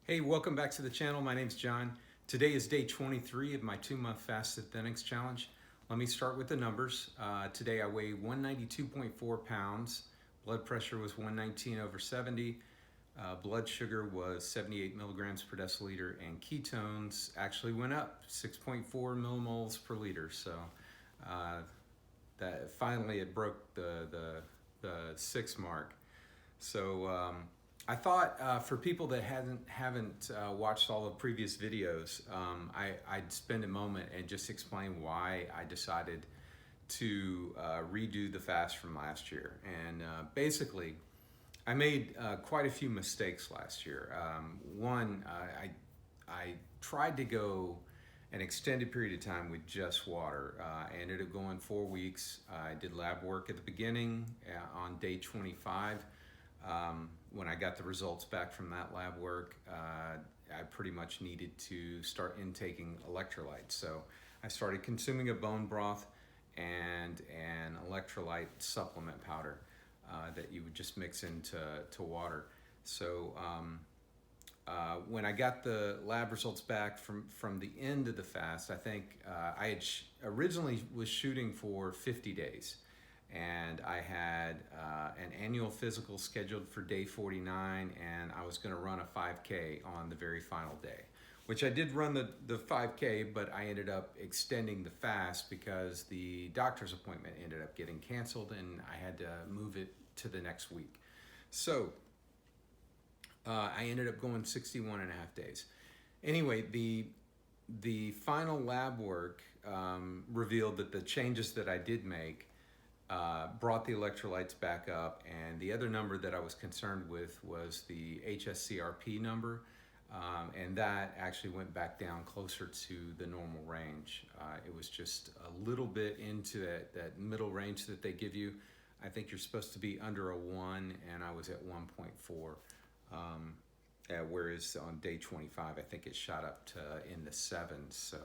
Hey, welcome back to the channel. My name's John. Today is day 23 of my 2-month Fasted-Thenics challenge. Let me start with the numbers. Today I weigh 192.4 pounds. Blood pressure was 119/70. Blood sugar was 78 milligrams per deciliter, and ketones actually went up 6.4 millimoles per liter. So that finally it broke the 6 mark. So I thought for people that haven't watched all the previous videos, I'd spend a moment and just explain why I decided to redo the fast from last year. And basically, I made quite a few mistakes last year. One, I tried to go an extended period of time with just water. I ended up going 4 weeks. I did lab work at the beginning on day 25. When I got the results back from that lab work, I pretty much needed to start intaking electrolytes. So I started consuming a bone broth and an electrolyte supplement powder that you would just mix into water. So when I got the lab results back from the end of the fast, I think I had originally was shooting for 50 days. And I had an annual physical scheduled for day 49, and I was going to run a 5K on the very final day, which I did run the 5K, but I ended up extending the fast because the doctor's appointment ended up getting canceled, and I had to move it to the next week. So I ended up going 61 and a half days. Anyway, the final lab work revealed that the changes that I did make brought the electrolytes back up, and the other number that I was concerned with was the HSCRP number, and that actually went back down closer to the normal range. It was just a little bit into that middle range that they give you. I think you're supposed to be under a 1, and I was at 1.4, whereas on day 25 I think it shot up to in the 7s, so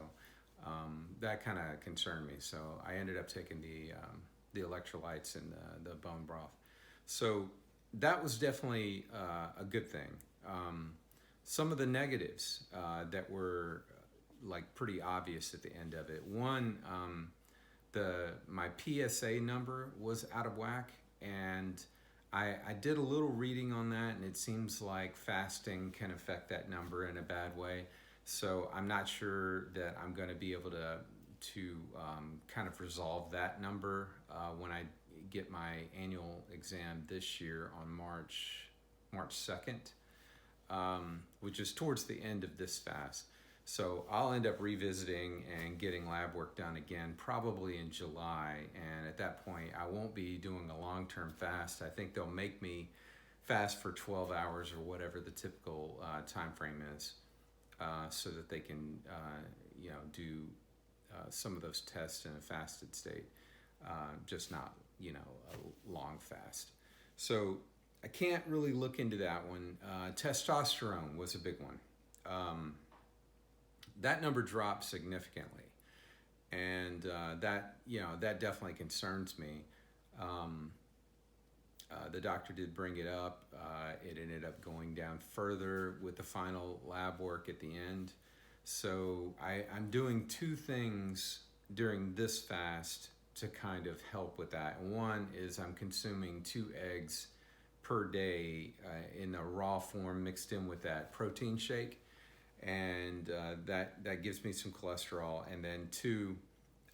that kind of concerned me. So I ended up taking the electrolytes and the bone broth. So that was definitely a good thing. Some of the negatives that were like pretty obvious at the end of it. One, my PSA number was out of whack, and I did a little reading on that, and it seems like fasting can affect that number in a bad way. So I'm not sure that I'm going to be able to kind of resolve that number when I get my annual exam this year on March 2nd, which is towards the end of this fast. So I'll end up revisiting and getting lab work done again probably in July, and at that point I won't be doing a long-term fast. I think they'll make me fast for 12 hours or whatever the typical time frame is, so that they can do some of those tests in a fasted state, just not, a long fast. So I can't really look into that one. Testosterone was a big one. That number dropped significantly, and that definitely concerns me. The doctor did bring it up. It ended up going down further with the final lab work at the end. So I'm doing 2 things during this fast to kind of help with that. One is I'm consuming 2 eggs per day in a raw form mixed in with that protein shake, and that gives me some cholesterol. And then 2,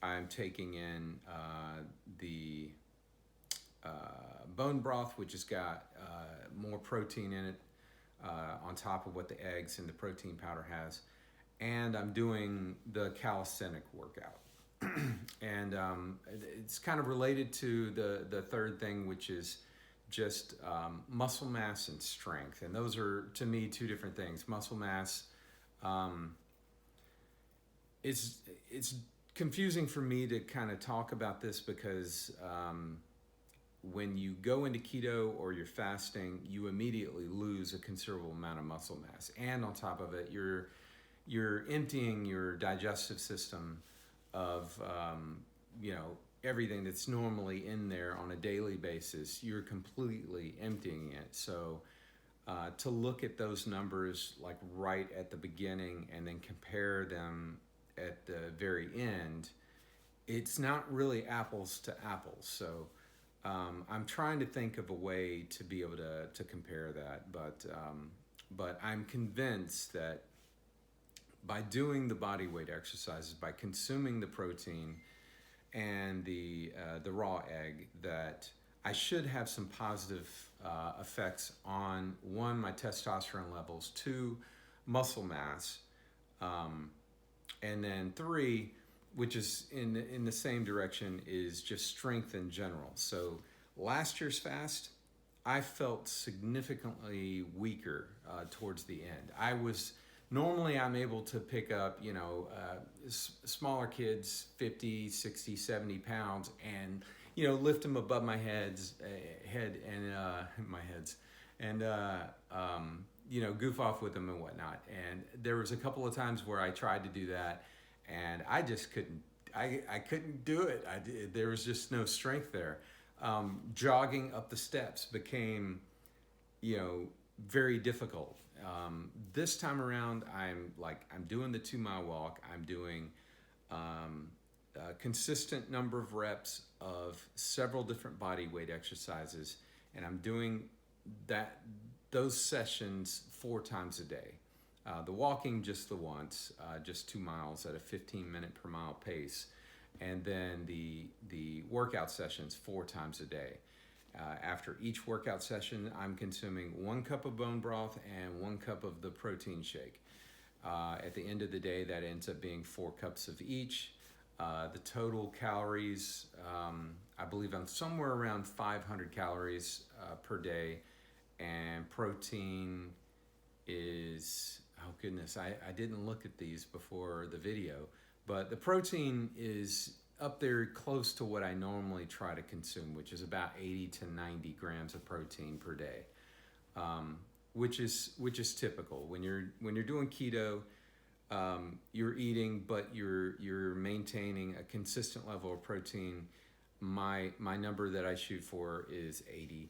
I'm taking in the bone broth, which has got more protein in it on top of what the eggs and the protein powder has. And I'm doing the calisthenic workout. And it's kind of related to the third thing, which is just muscle mass and strength. And those are, to me, 2 different things. Muscle mass, it's confusing for me to kind of talk about this because when you go into keto or you're fasting, you immediately lose a considerable amount of muscle mass. And on top of it, you're emptying your digestive system of everything that's normally in there on a daily basis. You're completely emptying it. So to look at those numbers like right at the beginning and then compare them at the very end, it's not really apples to apples. So I'm trying to think of a way to be able to compare that, but I'm convinced that by doing the body weight exercises, by consuming the protein and the raw egg, that I should have some positive effects on, one, my testosterone levels, two, muscle mass, and then three, which is in the same direction, is just strength in general. So last year's fast, I felt significantly weaker towards the end. Normally I'm able to pick up, smaller kids, 50, 60, 70 pounds, and, lift them above my head and my heads, and, goof off with them and whatnot. And there was a couple of times where I tried to do that, and I just couldn't. I couldn't do it. There was just no strength there. Jogging up the steps became, very difficult. This time around, I'm doing the 2-mile walk. I'm doing a consistent number of reps of several different body weight exercises, and I'm doing those sessions 4 times a day. The walking just the once, just 2 miles at a 15-minute per mile pace, and then the workout sessions 4 times a day. After each workout session, I'm consuming 1 cup of bone broth and 1 cup of the protein shake. At the end of the day, that ends up being 4 cups of each. The total calories, I believe I'm somewhere around 500 calories per day, and protein is, oh goodness, I didn't look at these before the video, but the protein is up there close to what I normally try to consume, which is about 80 to 90 grams of protein per day, which is typical. When you're doing keto, you're eating, but you're maintaining a consistent level of protein. My number that I shoot for is 80,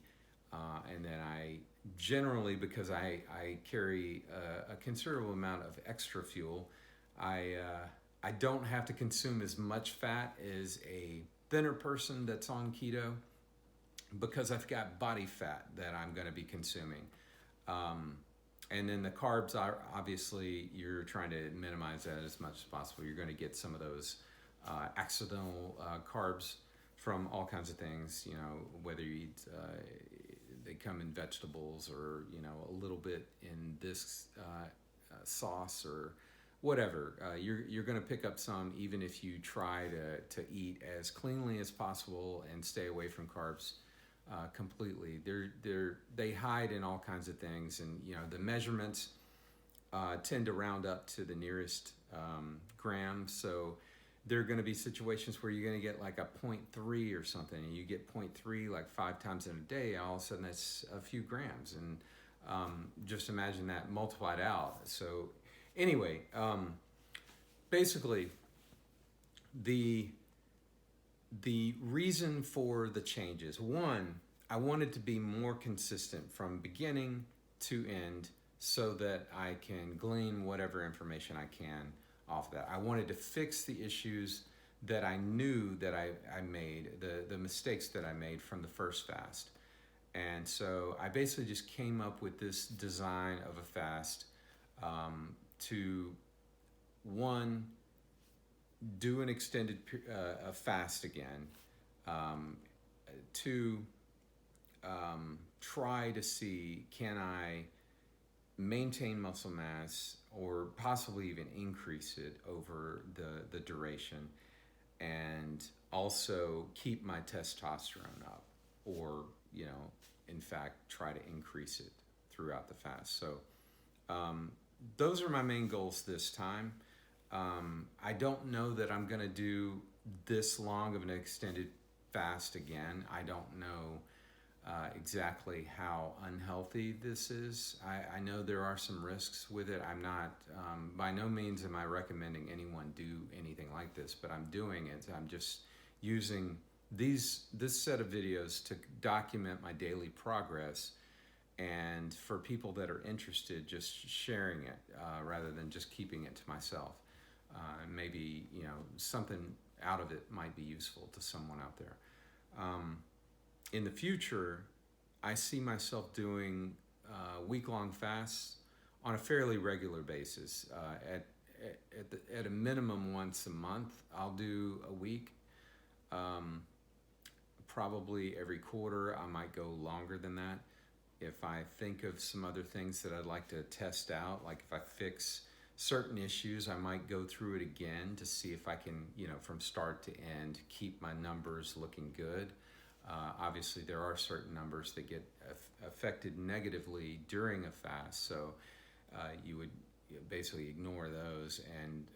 and then I generally, because I carry a considerable amount of extra fuel, I don't have to consume as much fat as a thinner person that's on keto, because I've got body fat that I'm going to be consuming. And then the carbs are obviously, you're trying to minimize that as much as possible. You're going to get some of those accidental carbs from all kinds of things, whether you eat, they come in vegetables, or, a little bit in this sauce or whatever. You're going to pick up some, even if you try to eat as cleanly as possible and stay away from carbs completely. They hide in all kinds of things, and the measurements tend to round up to the nearest gram. So there are going to be situations where you're going to get like a 0.3 or something, and you get 0.3 like 5 times in a day. All of a sudden, that's a few grams, and just imagine that multiplied out. So anyway, basically, the reason for the changes: one, I wanted to be more consistent from beginning to end, so that I can glean whatever information I can off that. I wanted to fix the issues that I knew that I made, the mistakes that I made from the first fast. And so I basically just came up with this design of a fast to, one, do an extended fast again, two, try to see, can I maintain muscle mass or possibly even increase it over the duration, and also keep my testosterone up, or in fact try to increase it throughout the fast. So those are my main goals this time. I don't know that I'm going to do this long of an extended fast again. I don't know exactly how unhealthy this is. I know there are some risks with it. I'm not, by no means am I recommending anyone do anything like this, but I'm doing it. I'm just using this set of videos to document my daily progress, and for people that are interested, just sharing it rather than just keeping it to myself. Maybe, something out of it might be useful to someone out there. In the future, I see myself doing week-long fasts on a fairly regular basis. At a minimum once a month, I'll do a week. Probably every quarter, I might go longer than that. If I think of some other things that I'd like to test out, like if I fix certain issues, I might go through it again to see if I can, from start to end, keep my numbers looking good. Obviously, there are certain numbers that get affected negatively during a fast, so you would basically ignore those and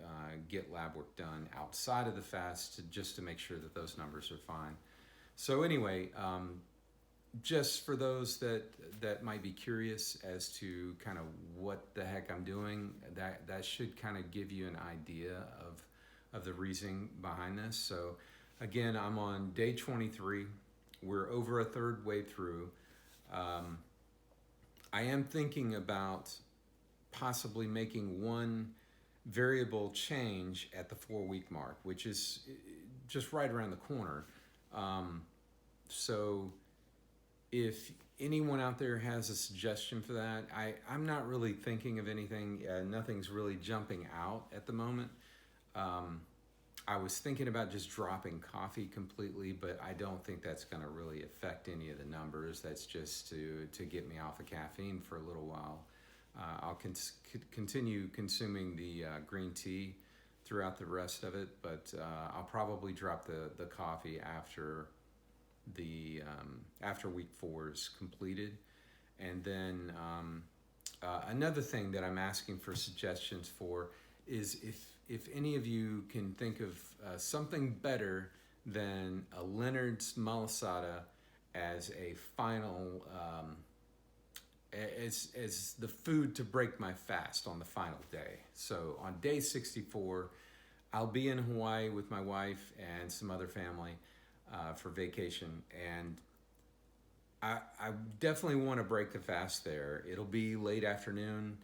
get lab work done outside of the fast just to make sure that those numbers are fine. So anyway, just for those that might be curious as to kind of what the heck I'm doing, that should kind of give you an idea of the reasoning behind this. So again, I'm on day 23. We're over a third way through. I am thinking about possibly making one variable change at the 4-week mark, which is just right around the corner. So if anyone out there has a suggestion for that, I'm not really thinking of anything. Nothing's really jumping out at the moment. I was thinking about just dropping coffee completely, but I don't think that's going to really affect any of the numbers. That's just to get me off of caffeine for a little while. I'll continue consuming the green tea throughout the rest of it, but I'll probably drop the coffee after week 4 is completed. And then another thing that I'm asking for suggestions for is if any of you can think of something better than a Leonard's malasada as a final as the food to break my fast on the final day. So on day 64, I'll be in Hawaii with my wife and some other family for vacation, and I definitely want to break the fast there. It'll be late afternoon.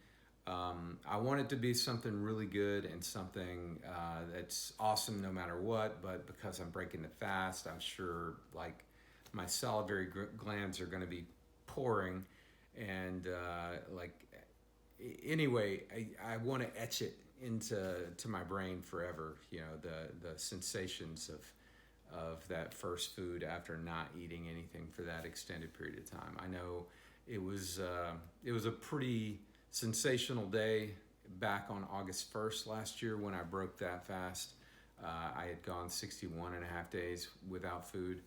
I want it to be something really good and something that's awesome no matter what, but because I'm breaking the fast, I'm sure like my salivary glands are going to be pouring, and anyway, I want to etch it into my brain forever, the sensations of that first food after not eating anything for that extended period of time. I know it was a pretty sensational day back on August 1st last year when I broke that fast. I had gone 61 and a half days without food.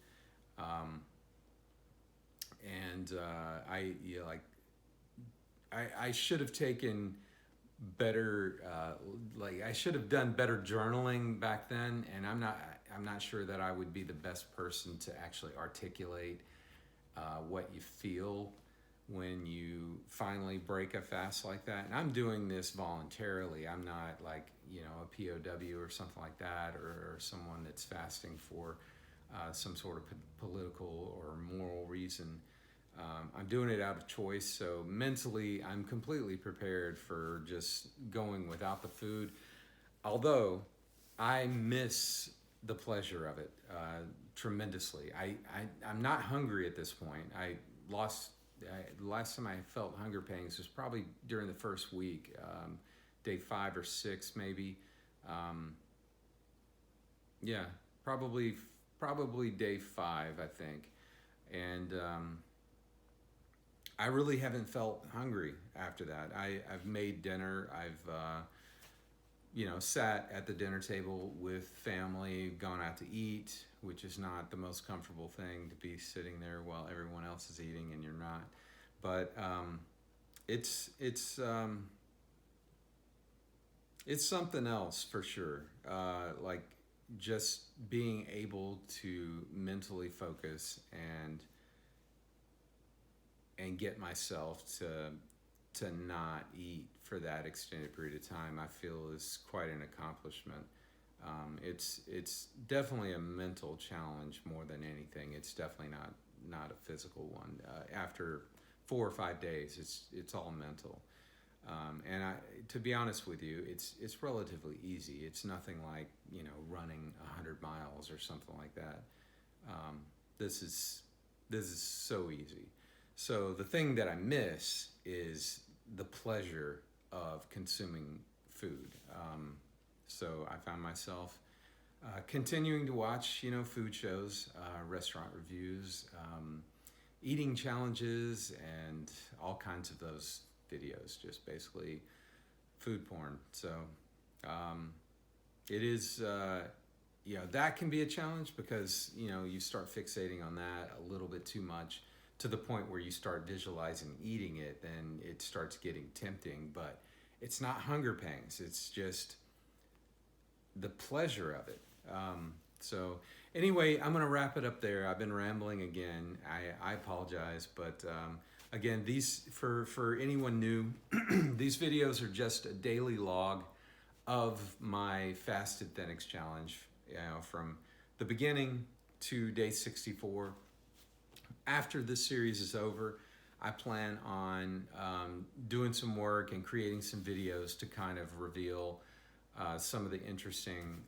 I should have taken better, I should have done better journaling back then, and I'm not sure that I would be the best person to actually articulate what you feel when you finally break a fast like that. And I'm doing this voluntarily. I'm not like, a POW or something like that, or someone that's fasting for some sort of political or moral reason. I'm doing it out of choice, so mentally I'm completely prepared for just going without the food, although I miss the pleasure of it tremendously. I'm not hungry at this point. The last time I felt hunger pangs was probably during the first week, day 5 or 6 maybe. Probably day 5, I think. And I really haven't felt hungry after that. I've made dinner. I've sat at the dinner table with family, gone out to eat, which is not the most comfortable thing to be sitting there while everyone else is eating and you're not. But it's something else for sure. Like just being able to mentally focus and get myself to not eat for that extended period of time, I feel is quite an accomplishment. It's definitely a mental challenge more than anything. It's definitely not a physical one. After 4 or 5 days. It's all mental. And to be honest with you, it's relatively easy. It's nothing like, you know, running 100 miles or something like that. This is so easy. So the thing that I miss is the pleasure of consuming food. So I found myself continuing to watch, you know, food shows, restaurant reviews, eating challenges, and all kinds of those videos, just basically food porn. So it is, you know, that can be a challenge because, you know, you start fixating on that a little bit too much to the point where you start visualizing eating it, then it starts getting tempting. But it's not hunger pangs, it's just the pleasure of it. So anyway, I'm going to wrap it up there. I've been rambling again. I apologize, but again, these for anyone new, these videos are just a daily log of my Fasted-Thenics challenge, you know, from the beginning to day 64. After this series is over, I plan on doing some work and creating some videos to kind of reveal some of the interesting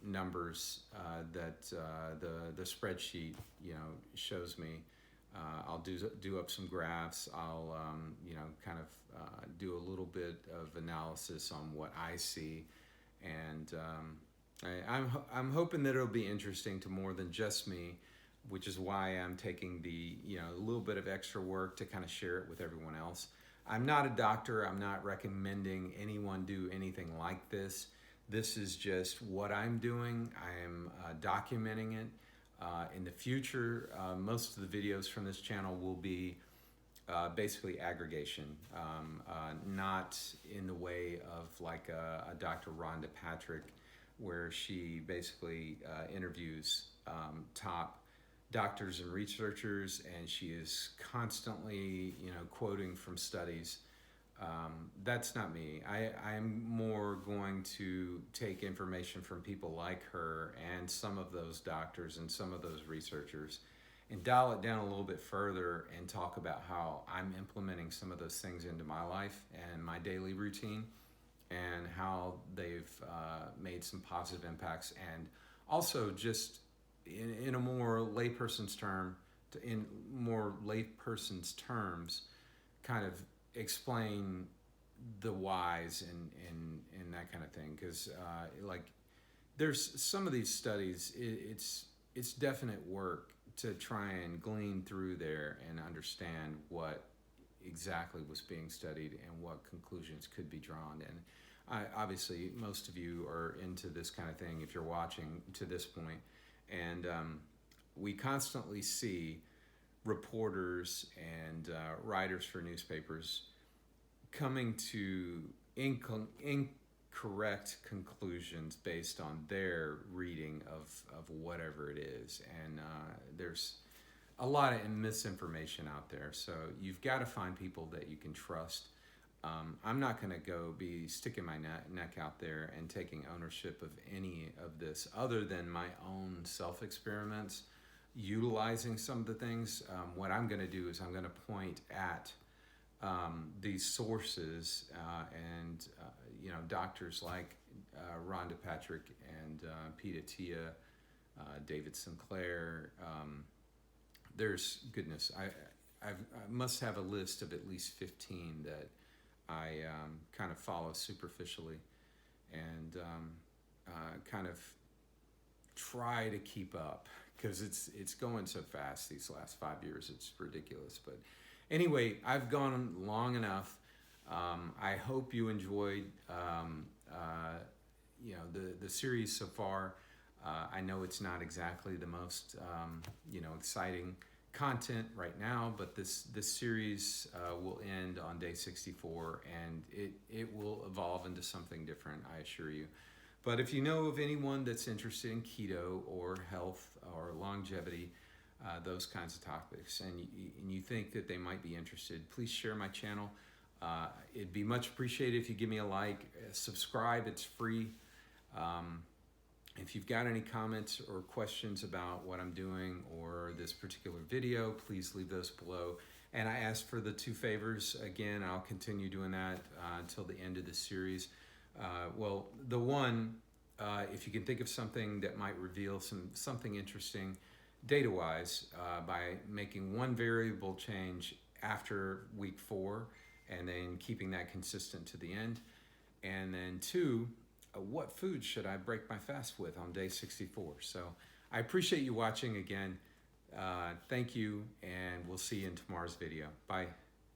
numbers that the spreadsheet, you know, shows me. I'll do up some graphs. I'll you know, kind of do a little bit of analysis on what I see, and I'm hoping that it'll be interesting to more than just me, which is why I'm taking the, you know, a little bit of extra work to kind of share it with everyone else. I'm not a doctor. I'm not recommending anyone do anything like this. This is just what I'm doing. I am documenting it. In the future, most of the videos from this channel will be basically aggregation, not in the way of like a Dr. Rhonda Patrick, where she basically interviews top doctors and researchers, and she is constantly, you know, quoting from studies. That's not me. I'm more going to take information from people like her and some of those doctors and some of those researchers and dial it down a little bit further and talk about how I'm implementing some of those things into my life and my daily routine, and how they've made some positive impacts, and also just in a more layperson's terms, kind of explain the whys and that kind of thing. Because like, there's some of these studies, it's definite work to try and glean through there and understand what exactly was being studied and what conclusions could be drawn. And obviously most of you are into this kind of thing if you're watching to this point. And we constantly see reporters and writers for newspapers coming to incorrect conclusions based on their reading of whatever it is. And there's a lot of misinformation out there. So you've got to find people that you can trust. I'm not going to go be sticking my neck out there and taking ownership of any of this other than my own self-experiments, utilizing some of the things. What I'm going to do is I'm going to point at these sources and you know, doctors like Rhonda Patrick and Peter Tia, David Sinclair. There's, goodness, I must have a list of at least 15 that I kind of follow superficially, and kind of try to keep up, because it's going so fast these last 5 years. It's ridiculous. But anyway, I've gone long enough. I hope you enjoyed you know, the series so far. I know it's not exactly the most you know, exciting content right now, but this series will end on day 64, and it will evolve into something different, I assure you. But if you know of anyone that's interested in keto or health or longevity, those kinds of topics, and you think that they might be interested, please share my channel. It'd be much appreciated if you give me a like, subscribe, it's free. If you've got any comments or questions about what I'm doing or this particular video, please leave those below. And I asked for the 2 favors again. I'll continue doing that until the end of the series. Well, the one, if you can think of something that might reveal something interesting data-wise by making one variable change after week 4 and then keeping that consistent to the end. And then 2, what food should I break my fast with on day 64? So I appreciate you watching again. Thank you, and we'll see you in tomorrow's video. Bye.